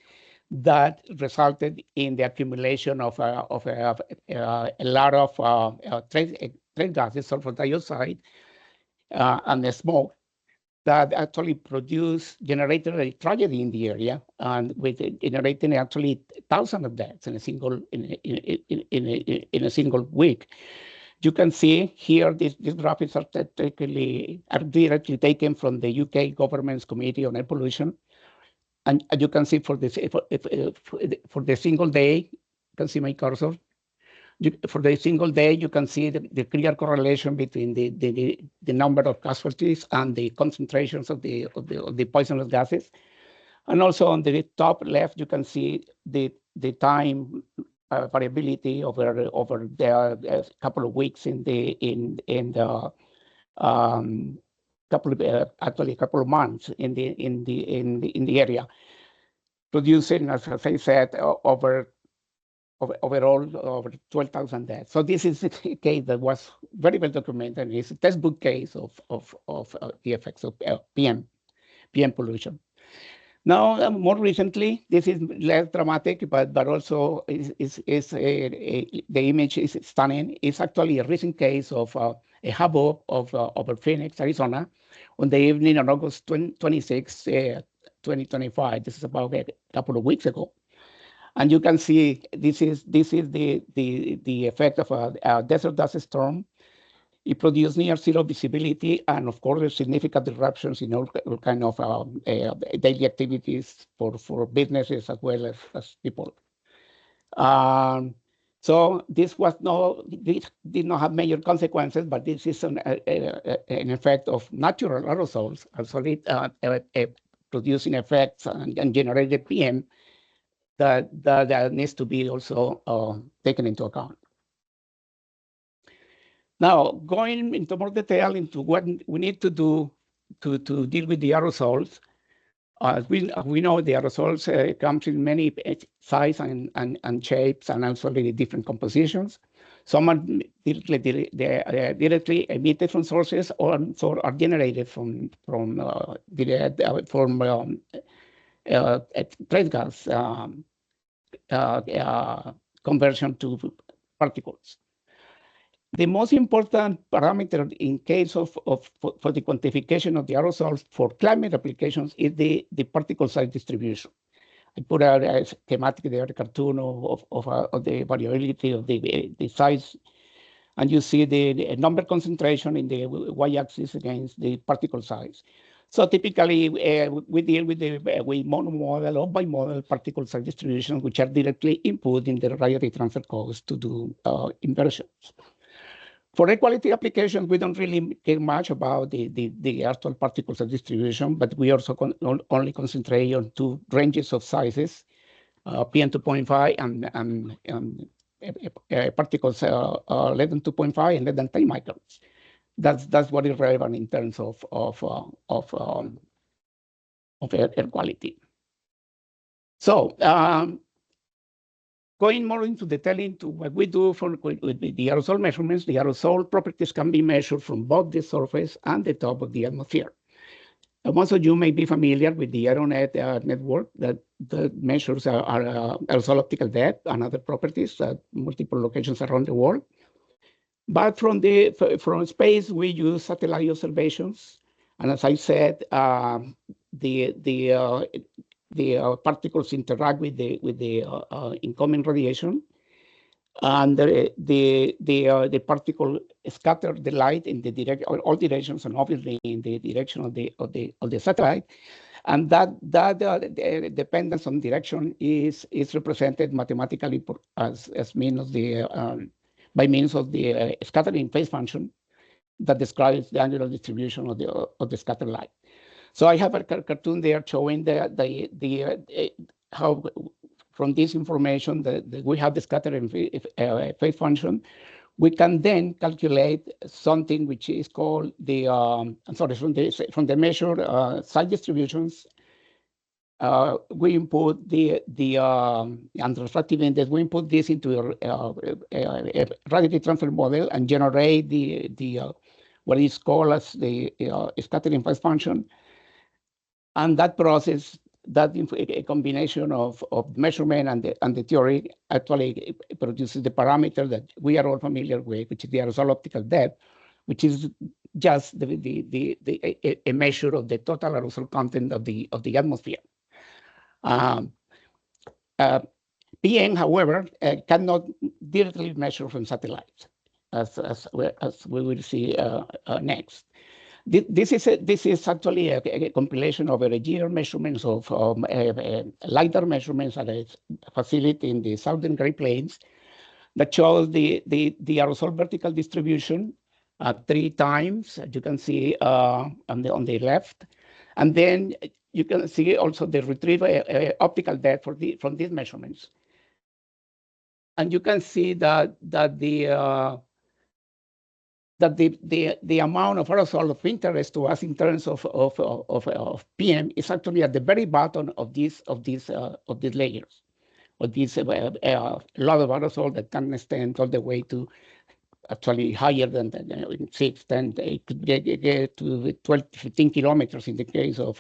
that resulted in the accumulation of a lot of trace gases, sulfur dioxide, and the smoke that actually generated a tragedy in the area, and with generating actually thousands of deaths in a single week. You can see here these graphics are directly taken from the UK government's Committee on Air Pollution. And you can see for the single day, you can see my cursor. For the single day, you can see the clear correlation between the number of casualties and the concentrations of the poisonous gases. And also on the top left, you can see the time variability over the couple of weeks actually a couple of months in the area, producing, as I said, overall over 12,000 deaths. So this is a case that was very well documented. And it's a textbook case of the effects of PM pollution. Now, more recently, this is less dramatic, but also the image is stunning. It's actually a recent case of a hubbub over Phoenix, Arizona, on the evening on August 26, 2025. This is about a couple of weeks ago. And you can see this is the effect of a desert dust storm. It produced near zero visibility, and of course, there's significant disruptions in all kind of daily activities for businesses as well as people. So this did not have major consequences, but this is an effect of natural aerosols, actually producing effects and generated PM that needs to be also taken into account. Now, going into more detail into what we need to do to deal with the aerosols, we know the aerosols comes in many sizes and shapes, and also the different compositions. Some are directly emitted from sources, or are generated from trace gas conversion to particles. The most important parameter in case for the quantification of the aerosols for climate applications is the particle size distribution. I put out a schematic there, a cartoon of the variability of the size, and you see the number concentration in the y-axis against the particle size. So typically, we deal with monomodal or bimodal particle size distribution, which are directly input in the radiative transfer codes to do inversions. For air quality applications, we don't really care much about the actual particle size distribution, but we also only concentrate on two ranges of sizes, PM2.5 and particles less than 2.5 and less than 10 microns. That's what is relevant in terms of air quality. So going more into detailing to what we do with the aerosol measurements, the aerosol properties can be measured from both the surface and the top of the atmosphere. Most of you may be familiar with the Aeronet network that measures aerosol optical depth and other properties at multiple locations around the world. But from space, we use satellite observations, and as I said, the particles interact with the incoming radiation, and the particle scatter the light in the all directions, and obviously in the direction of the satellite. And that dependence on direction is represented mathematically as means of the by means of the scattering phase function that describes the angular distribution of the scattered light. So I have a cartoon there showing how from this information that we have the scattering phase function, we can then calculate something which is called the from the measured side distributions. We input the refractive index. We input this into a radiative transfer model and generate the what is called as the scattering phase function. And that process, a combination of measurement and the theory, actually produces the parameter that we are all familiar with, which is the aerosol optical depth, which is just a measure of the total aerosol content of the atmosphere. PM, however, cannot directly measure from satellites, as we will see next. This is actually a compilation of a GEO measurements of LiDAR measurements at a facility in the Southern Great Plains that shows the aerosol vertical distribution 3 times. You can see on the left, and then you can see also the retrieved optical depth from these measurements, and you can see that the amount of aerosol of interest to us in terms of PM is actually at the very bottom of these layers, of this lot of aerosol that can extend all the way to actually higher than 6, 10, it could get to 12, 15 kilometers in the case of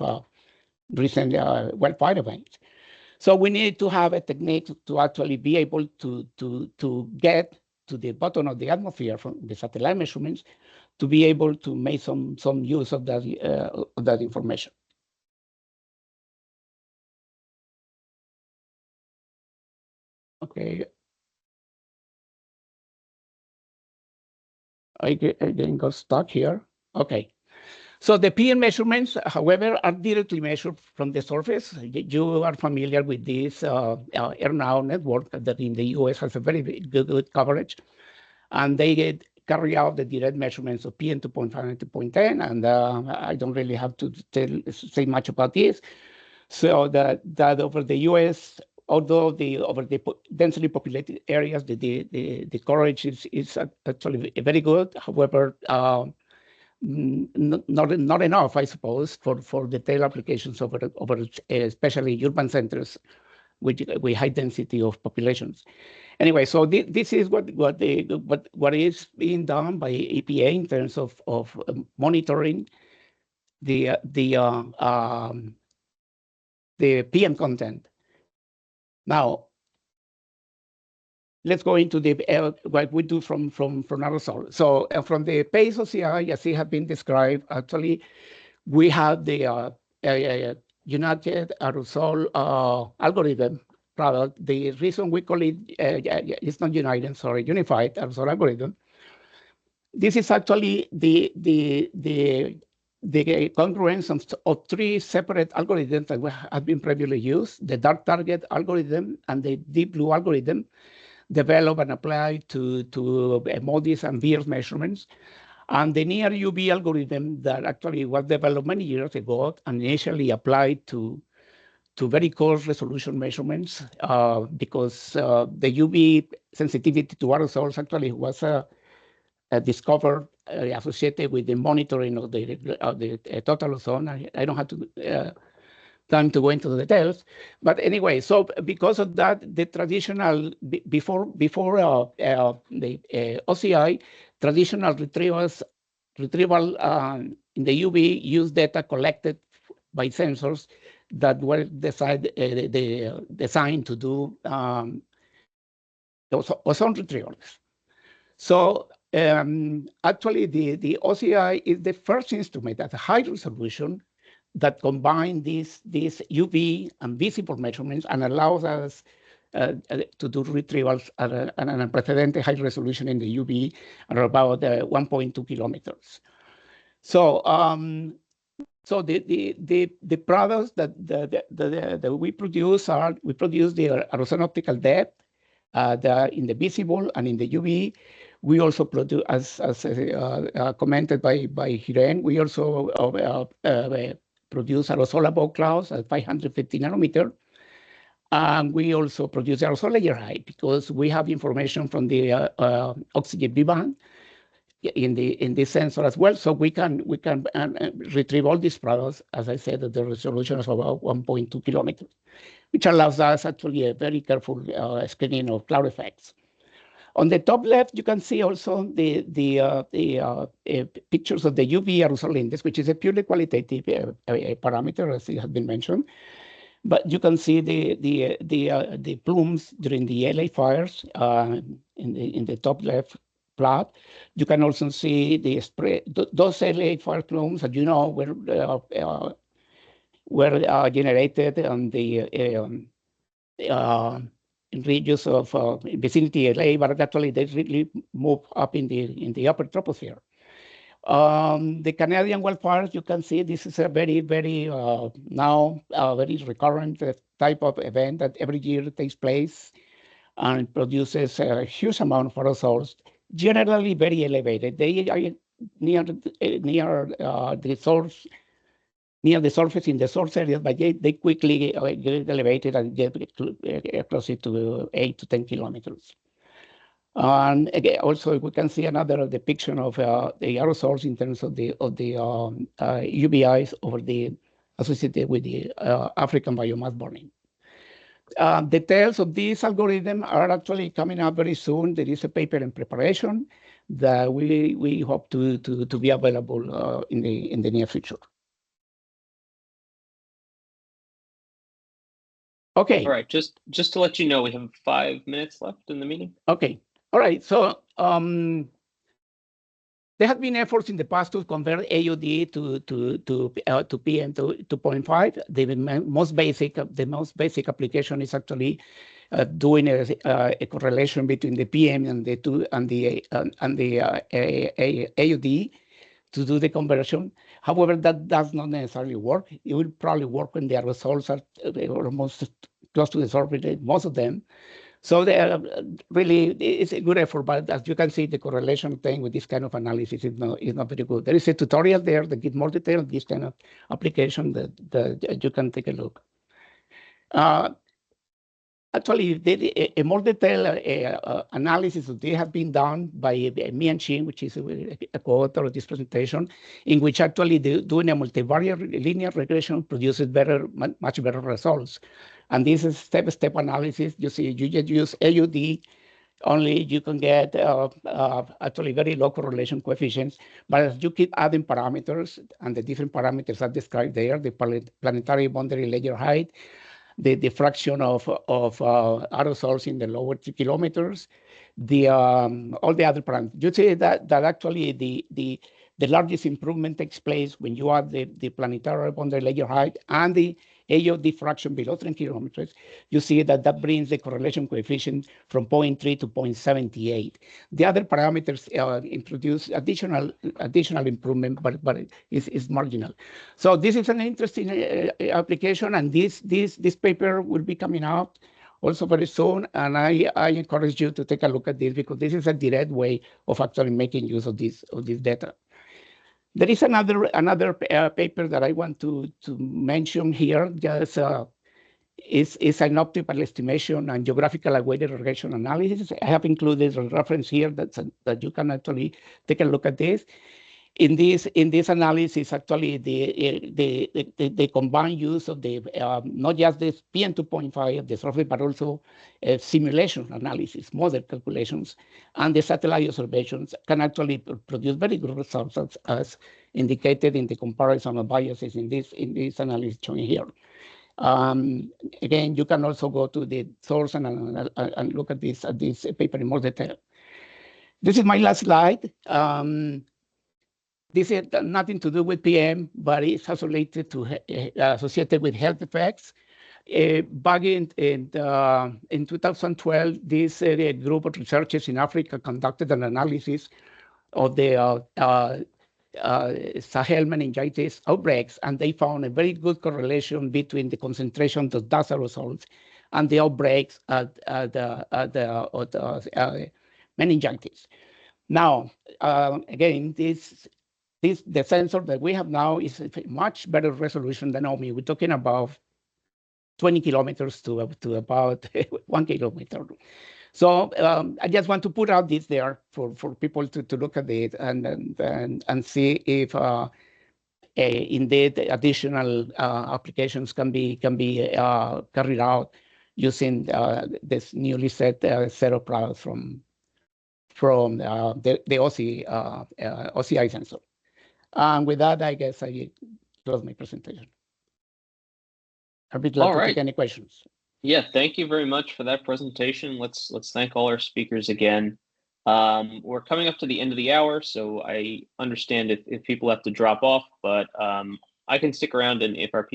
recent wildfire events. So we need to have a technique to actually be able to get to the bottom of the atmosphere from the satellite measurements to be able to make some use of that information. Okay. I again got stuck here. Okay. So the PM measurements, however, are directly measured from the surface. You are familiar with this AirNow network that in the US has a very good coverage. And they carry out the direct measurements of PM 2.5 and 2.10, and I don't really have to say much about this. So that over the US, although over the densely populated areas, the coverage is actually very good. However, not enough, I suppose, for detailed applications over especially urban centers with high density of populations. Anyway, so this is what is being done by EPA in terms of monitoring the PM content. Now, let's go into what we do from aerosol. So from the PACE OCI, as it has been described, actually, we have the United Aerosol algorithm product. The reason we call it, it's not United, sorry, Unified Aerosol algorithm. This is actually the congruence of 3 separate algorithms that have been previously used: the dark target algorithm and the deep blue algorithm, developed and applied to MODIS and VIIRS measurements, and the near UV algorithm that actually was developed many years ago and initially applied to very coarse resolution measurements because the UV sensitivity to aerosols actually was discovered associated with the monitoring of the total ozone. I don't have to time to go into the details, but anyway, so because of that, the traditional before the OCI, traditional retrieval in the UV use data collected by sensors that were designed to do ozone retrievals. So actually, the OCI is the first instrument at high resolution that combine these UV and visible measurements and allows us to do retrievals at an unprecedented high resolution in the UV at about 1.2 kilometers. So so the products that we produce the aerosol optical depth in the visible and in the UV. We also produce, as commented by Hiren, we also produce aerosol above clouds at 550 nanometer. And we also produce aerosol layer height because we have information from the oxygen V-band in this sensor as well. So we can retrieve all these products, as I said, at the resolution of about 1.2 kilometers, which allows us actually a very careful screening of cloud effects. On the top left, you can see also the pictures of the UV aerosol index, which is a purely qualitative parameter, as it has been mentioned. But you can see the plumes during the LA fires in the top left plot. You can also see the spread. Those LA fire plumes, as you know, were generated on the in regions of vicinity LA, but actually they really move up in the upper troposphere. The Canadian wildfires, you can see this is a very, very now very recurrent type of event that every year takes place and produces a huge amount of aerosols, generally very elevated. They are near the source, near the surface in the source area, but they quickly get elevated and get closer to 8 to 10 kilometers. And again, also we can see another depiction of the aerosols in terms of the UBIs over the associated with the African biomass burning. Details of this algorithm are actually coming up very soon. There is a paper in preparation that we hope to be available in the near future. Okay. All right. Just to let you know, we have 5 minutes left in the meeting. Okay. All right. So there have been efforts in the past to convert AUD to PM 2.5. The most basic application is actually doing a correlation between the PM and the AUD to do the conversion. However, that does not necessarily work. It will probably work when the aerosols are almost close to the surface, most of them. So really, it's a good effort, but as you can see, the correlation thing with this kind of analysis is not very good. There is a tutorial there that gives more detail on this kind of application that you can take a look. Actually, a more detailed analysis of this has been done by me and Chin, which is a co-author of this presentation, in which actually doing a multivariate linear regression produces much better results. And this is step-by-step analysis. You see, you just use AUD, only you can get actually very low correlation coefficients. But as you keep adding parameters, and the different parameters are described there, the planetary boundary layer height, the diffraction of aerosols in the lower 3 kilometers, all the other parameters. You see that actually the largest improvement takes place when you add the planetary boundary layer height and the AO diffraction below 3 kilometers. You see that brings the correlation coefficient from 0.3 to 0.78. The other parameters introduce additional improvement, but it's marginal. So this is an interesting application, and this paper will be coming out also very soon. And I encourage you to take a look at this because this is a direct way of actually making use of this data. There is another paper that I want to mention here. Just is an optimal estimation and geographical weighted regression analysis. I have included a reference here that you can actually take a look at this. In this analysis, actually the combined use of the not just the PM 2.5 the surface, but also simulation analysis, model calculations, and the satellite observations can actually produce very good results as indicated in the comparison of biases in this analysis shown here. Again, you can also go to the source and look at this paper in more detail. This is my last slide. This has nothing to do with PM, but it's associated with health effects. Back in 2012, this group of researchers in Africa conducted an analysis of the Sahel meningitis outbreaks, and they found a very good correlation between the concentration of dust aerosols and the outbreaks of meningitis. Now, again, the sensor that we have now is a much better resolution than OMI. We're talking about 20 kilometers to about 1 kilometer. So I just want to put out this there for people to look at it and see if indeed additional applications can be carried out using this newly set of products from the OCI sensor. And with that, I guess I close my presentation. I'd be glad to take any questions. Yeah, thank you very much for that presentation. Let's thank all our speakers again. We're coming up to the end of the hour, so I understand if people have to drop off, but I can stick around, and if our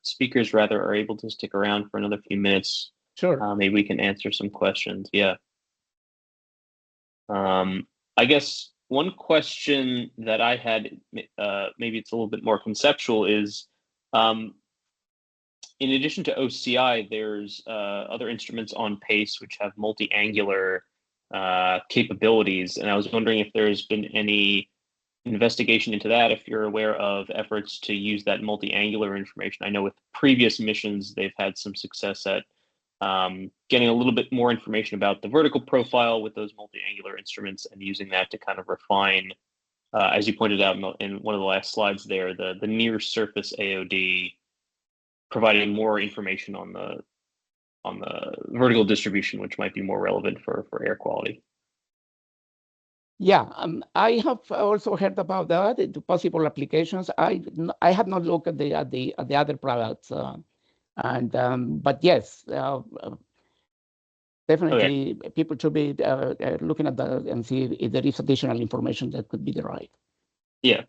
speakers rather are able to stick around for another few minutes, sure, maybe we can answer some questions. Yeah. I guess one question that I had, maybe it's a little bit more conceptual, is in addition to OCI, there's other instruments on PACE which have multi-angular capabilities, and I was wondering if there's been any investigation into that, if you're aware of efforts to use that multi-angular information. I know with previous missions, they've had some success at getting a little bit more information about the vertical profile with those multi-angular instruments and using that to kind of refine, as you pointed out in one of the last slides there, the near surface AOD, providing more information on the vertical distribution, which might be more relevant for air quality. Yeah, I have also heard about that, the possible applications. I have not looked at the other products. But yes, definitely people should be looking at that and see if there is additional information that could be derived. Yeah,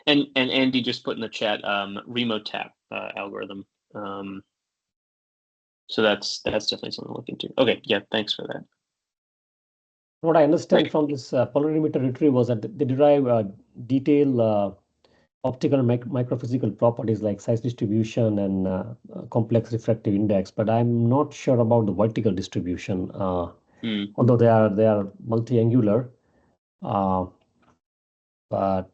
and Andy just put in the chat remote tap algorithm. So that's definitely something to look into. Okay, yeah, thanks for that. What I understand from this polarimeter retrieve was that they derive detailed optical and microphysical properties like size distribution and complex refractive index, but I'm not sure about the vertical distribution. Although they are multi-angular, but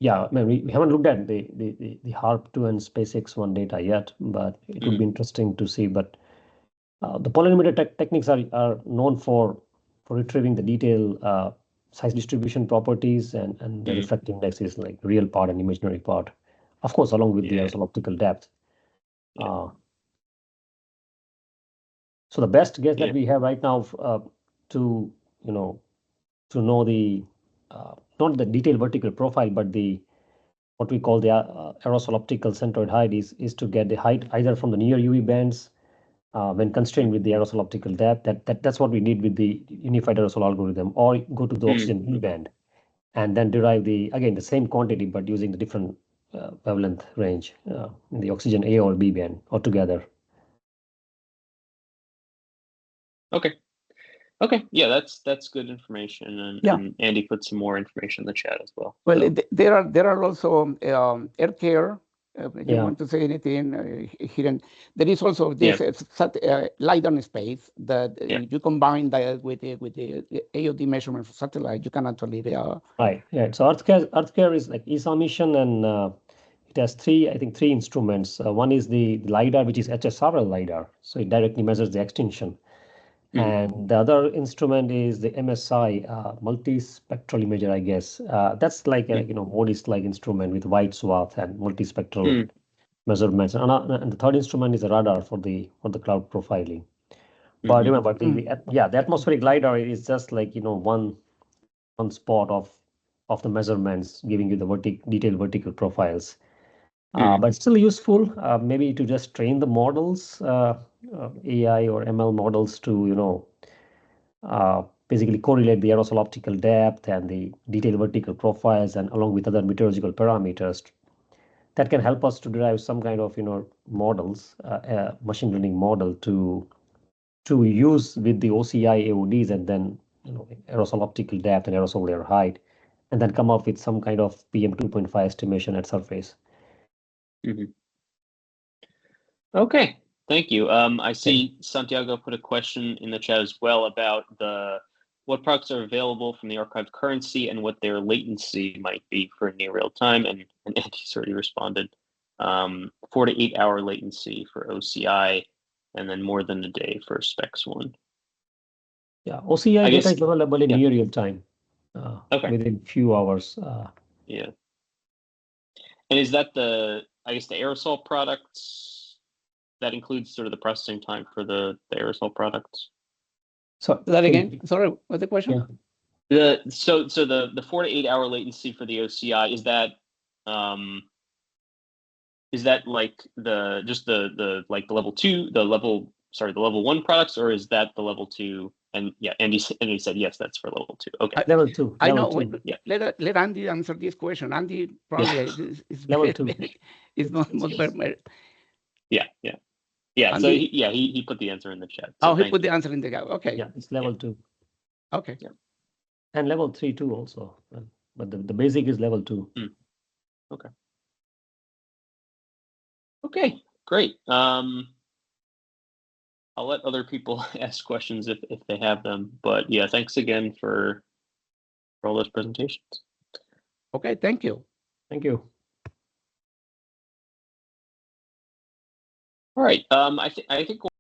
yeah, I mean, we haven't looked at the HARP2 and SpaceX1 data yet, but it would be interesting to see. But the polarimeter techniques are known for retrieving the detailed size distribution properties, and the refractive index is like real part and imaginary part, of course, along with the aerosol optical depth. So the best guess that we have right now to know the not the detailed vertical profile, but what we call the aerosol optical centroid height is to get the height either from the near UV bands when constrained with the aerosol optical depth. That's what we need with the unified aerosol algorithm, or go to the oxygen B band and then derive the same quantity but using the different wavelength range in the oxygen A or B band altogether. Okay, yeah, that's good information, and Andy put some more information in the chat as well. Well, so there are also air care. You want to say anything hidden? There is also this light on space that you combine that with the AOD measurement for satellite. You can actually right. Yeah. So Earth care is like ESA mission, and it has I think three instruments. One is the LiDAR, which is HSRL LiDAR. So it directly measures the extinction. And the other instrument is the MSI, multispectral imager, I guess. That's like a MODIS-like instrument with wide swath and multispectral measurements. And the third instrument is a radar for the cloud profiling. But remember, the atmospheric LiDAR is just like one spot of the measurements, giving you the detailed vertical profiles. But still useful, maybe to just train the models, AI or ML models to basically correlate the aerosol optical depth and the detailed vertical profiles, and along with other meteorological parameters that can help us to derive some kind of models, machine learning model to use with the OCI AODs, and then aerosol optical depth and aerosol layer height, and then come up with some kind of PM 2.5 estimation at surface. Okay, thank you. I see Santiago put a question in the chat as well about what products are available from the archived currency and what their latency might be for near real time, and Andy's already responded. 4 to 8 hour latency for OCI, and then more than a day for Specs 1. Yeah, OCI data is available in near real time, within few hours. Yeah. And is that the aerosol products, that includes sort of the processing time for the aerosol products? So that again, sorry, what's the question? Yeah. The 4 to 8 hour latency for the OCI, is that like the level 2, the level 1 products, or is that the level 2? And Andy said yes, that's for level 2. Okay. Level 2. I know. Yeah. Let Andy answer this question. Andy probably is level 2. It's not very. Yeah. Andy, so he put the answer in the chat. So he put the answer in the chat. Okay. Yeah, it's level 2. Okay. Yeah. And level 3 too also, but the basic is level 2. Okay. Okay, great. I'll let other people ask questions if they have them. But yeah, thanks again for all those presentations. Okay, thank you. Thank you. All right. I think